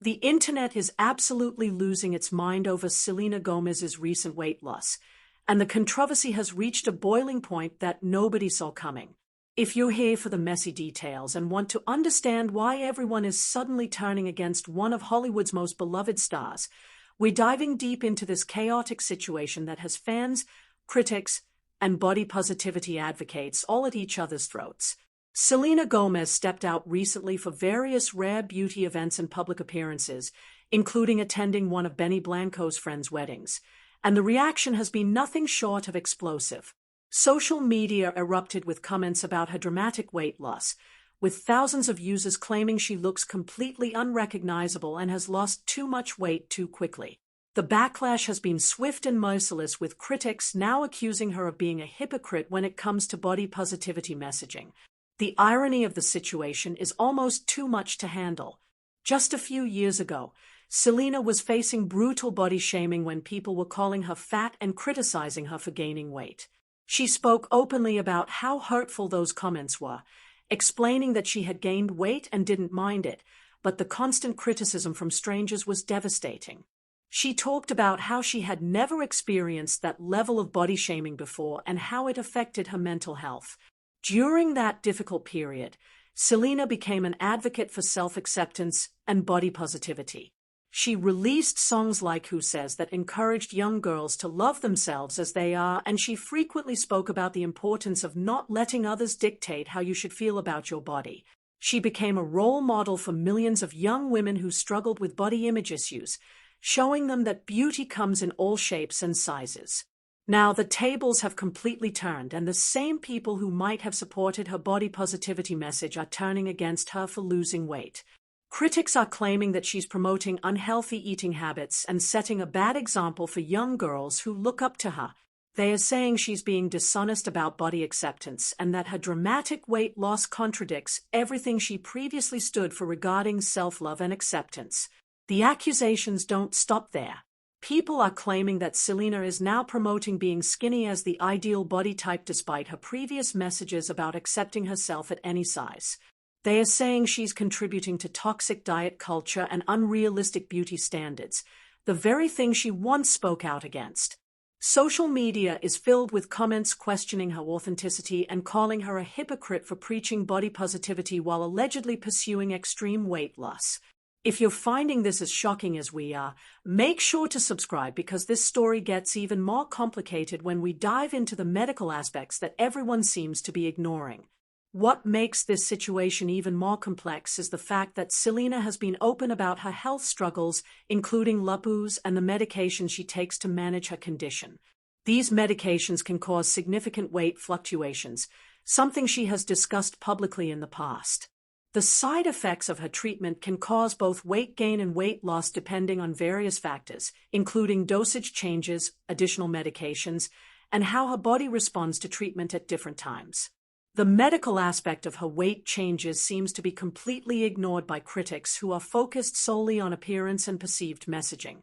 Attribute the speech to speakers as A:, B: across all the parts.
A: The internet is absolutely losing its mind over Selena Gomez's recent weight loss, and the controversy has reached a boiling point that nobody saw coming. If you're here for the messy details and want to understand why everyone is suddenly turning against one of Hollywood's most beloved stars, we're diving deep into this chaotic situation that has fans, critics, and body positivity advocates all at each other's throats. Selena Gomez stepped out recently for various rare beauty events and public appearances, including attending one of Benny Blanco's friends' weddings, and the reaction has been nothing short of explosive. Social media erupted with comments about her dramatic weight loss, with thousands of users claiming she looks completely unrecognizable and has lost too much weight too quickly. The backlash has been swift and merciless, with critics now accusing her of being a hypocrite when it comes to body positivity messaging. The irony of the situation is almost too much to handle. Just a few years ago, Selena was facing brutal body shaming when people were calling her fat and criticizing her for gaining weight. She spoke openly about how hurtful those comments were, explaining that she had gained weight and didn't mind it, but the constant criticism from strangers was devastating. She talked about how she had never experienced that level of body shaming before and how it affected her mental health. During that difficult period, Selena became an advocate for self-acceptance and body positivity. She released songs like Who Says that encouraged young girls to love themselves as they are, and she frequently spoke about the importance of not letting others dictate how you should feel about your body. She became a role model for millions of young women who struggled with body image issues, showing them that beauty comes in all shapes and sizes. Now the tables have completely turned, and the same people who might have supported her body positivity message are turning against her for losing weight. Critics are claiming that she's promoting unhealthy eating habits and setting a bad example for young girls who look up to her. They are saying she's being dishonest about body acceptance and that her dramatic weight loss contradicts everything she previously stood for regarding self-love and acceptance. The accusations don't stop there. People are claiming that Selena is now promoting being skinny as the ideal body type despite her previous messages about accepting herself at any size. They are saying she's contributing to toxic diet culture and unrealistic beauty standards, the very thing she once spoke out against. Social media is filled with comments questioning her authenticity and calling her a hypocrite for preaching body positivity while allegedly pursuing extreme weight loss. If you're finding this as shocking as we are, make sure to subscribe, because this story gets even more complicated when we dive into the medical aspects that everyone seems to be ignoring. What makes this situation even more complex is the fact that Selena has been open about her health struggles, including lupus and the medications she takes to manage her condition. These medications can cause significant weight fluctuations, something she has discussed publicly in the past. The side effects of her treatment can cause both weight gain and weight loss depending on various factors, including dosage changes, additional medications, and how her body responds to treatment at different times. The medical aspect of her weight changes seems to be completely ignored by critics who are focused solely on appearance and perceived messaging.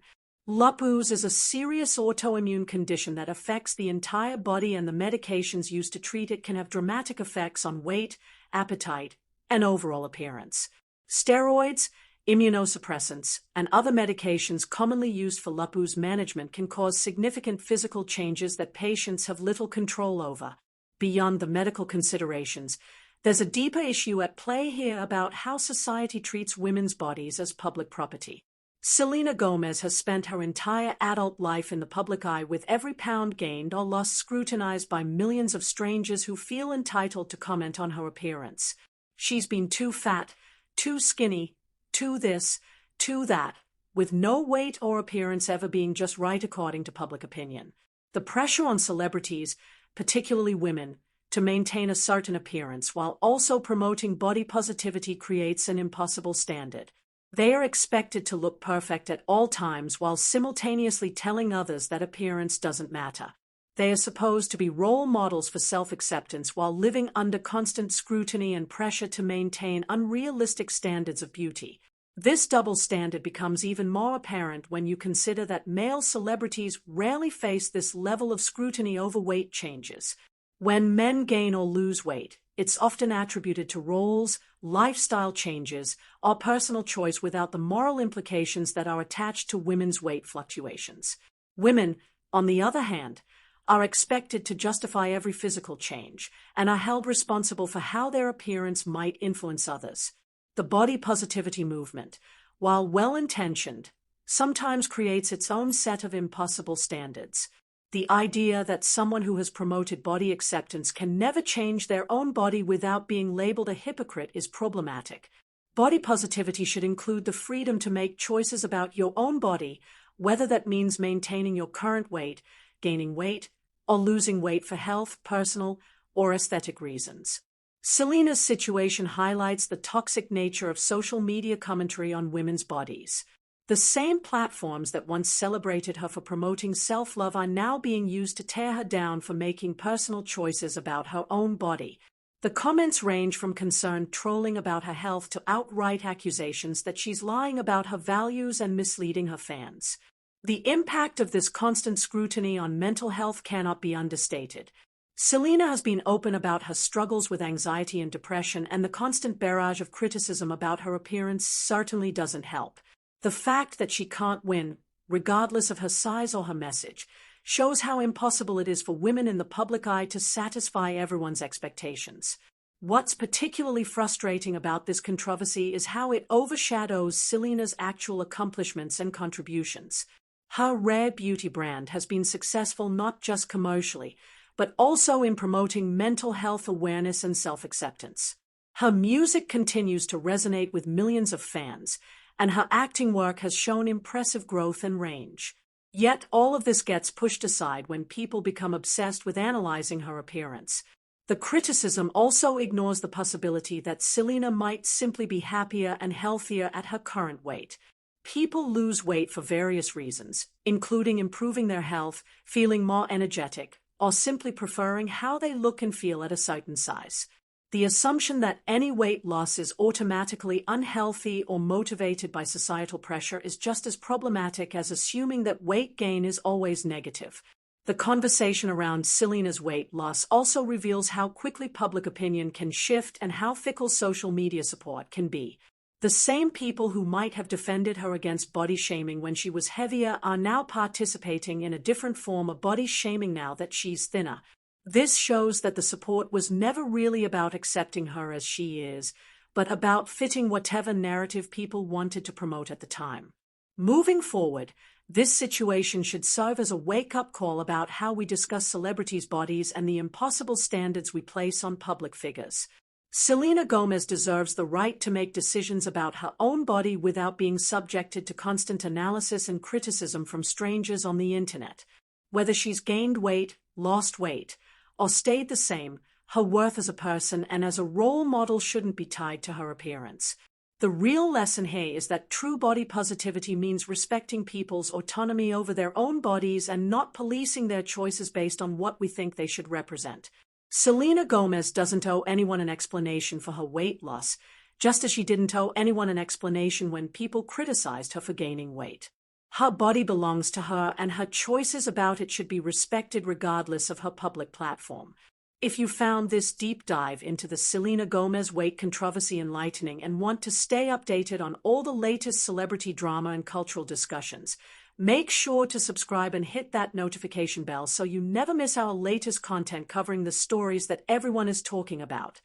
A: Lupus is a serious autoimmune condition that affects the entire body, and the medications used to treat it can have dramatic effects on weight, appetite, and overall appearance. Steroids, immunosuppressants, and other medications commonly used for lupus management can cause significant physical changes that patients have little control over. Beyond the medical considerations, there's a deeper issue at play here about how society treats women's bodies as public property. Selena Gomez has spent her entire adult life in the public eye, with every pound gained or lost scrutinized by millions of strangers who feel entitled to comment on her appearance. She's been too fat, too skinny, too this, too that, with no weight or appearance ever being just right according to public opinion. The pressure on celebrities, particularly women, to maintain a certain appearance while also promoting body positivity creates an impossible standard. They are expected to look perfect at all times while simultaneously telling others that appearance doesn't matter. They are supposed to be role models for self-acceptance while living under constant scrutiny and pressure to maintain unrealistic standards of beauty. This double standard becomes even more apparent when you consider that male celebrities rarely face this level of scrutiny over weight changes. When men gain or lose weight, it's often attributed to roles, lifestyle changes, or personal choice without the moral implications that are attached to women's weight fluctuations. Women, on the other hand, are expected to justify every physical change and are held responsible for how their appearance might influence others. The body positivity movement, while well-intentioned, sometimes creates its own set of impossible standards. The idea that someone who has promoted body acceptance can never change their own body without being labeled a hypocrite is problematic. Body positivity should include the freedom to make choices about your own body, whether that means maintaining your current weight, gaining weight, or losing weight for health, personal, or aesthetic reasons. Selena's situation highlights the toxic nature of social media commentary on women's bodies. The same platforms that once celebrated her for promoting self-love are now being used to tear her down for making personal choices about her own body. The comments range from concerned trolling about her health to outright accusations that she's lying about her values and misleading her fans. The impact of this constant scrutiny on mental health cannot be understated. Selena has been open about her struggles with anxiety and depression, and the constant barrage of criticism about her appearance certainly doesn't help. The fact that she can't win, regardless of her size or her message, shows how impossible it is for women in the public eye to satisfy everyone's expectations. What's particularly frustrating about this controversy is how it overshadows Selena's actual accomplishments and contributions. Her rare beauty brand has been successful not just commercially, but also in promoting mental health awareness and self-acceptance. Her music continues to resonate with millions of fans, and her acting work has shown impressive growth and range. Yet all of this gets pushed aside when people become obsessed with analyzing her appearance. The criticism also ignores the possibility that Selena might simply be happier and healthier at her current weight. People lose weight for various reasons, including improving their health, feeling more energetic, or simply preferring how they look and feel at a certain size. The assumption that any weight loss is automatically unhealthy or motivated by societal pressure is just as problematic as assuming that weight gain is always negative. The conversation around Selena's weight loss also reveals how quickly public opinion can shift and how fickle social media support can be. The same people who might have defended her against body shaming when she was heavier are now participating in a different form of body shaming now that she's thinner. This shows that the support was never really about accepting her as she is, but about fitting whatever narrative people wanted to promote at the time. Moving forward, this situation should serve as a wake-up call about how we discuss celebrities' bodies and the impossible standards we place on public figures. Selena Gomez deserves the right to make decisions about her own body without being subjected to constant analysis and criticism from strangers on the internet. Whether she's gained weight, lost weight, or stayed the same, her worth as a person and as a role model shouldn't be tied to her appearance. The real lesson here is that true body positivity means respecting people's autonomy over their own bodies and not policing their choices based on what we think they should represent. Selena Gomez doesn't owe anyone an explanation for her weight loss, just as she didn't owe anyone an explanation when people criticized her for gaining weight. Her body belongs to her, and her choices about it should be respected regardless of her public platform. If you found this deep dive into the Selena Gomez weight controversy enlightening and want to stay updated on all the latest celebrity drama and cultural discussions, make sure to subscribe and hit that notification bell so you never miss our latest content covering the stories that everyone is talking about.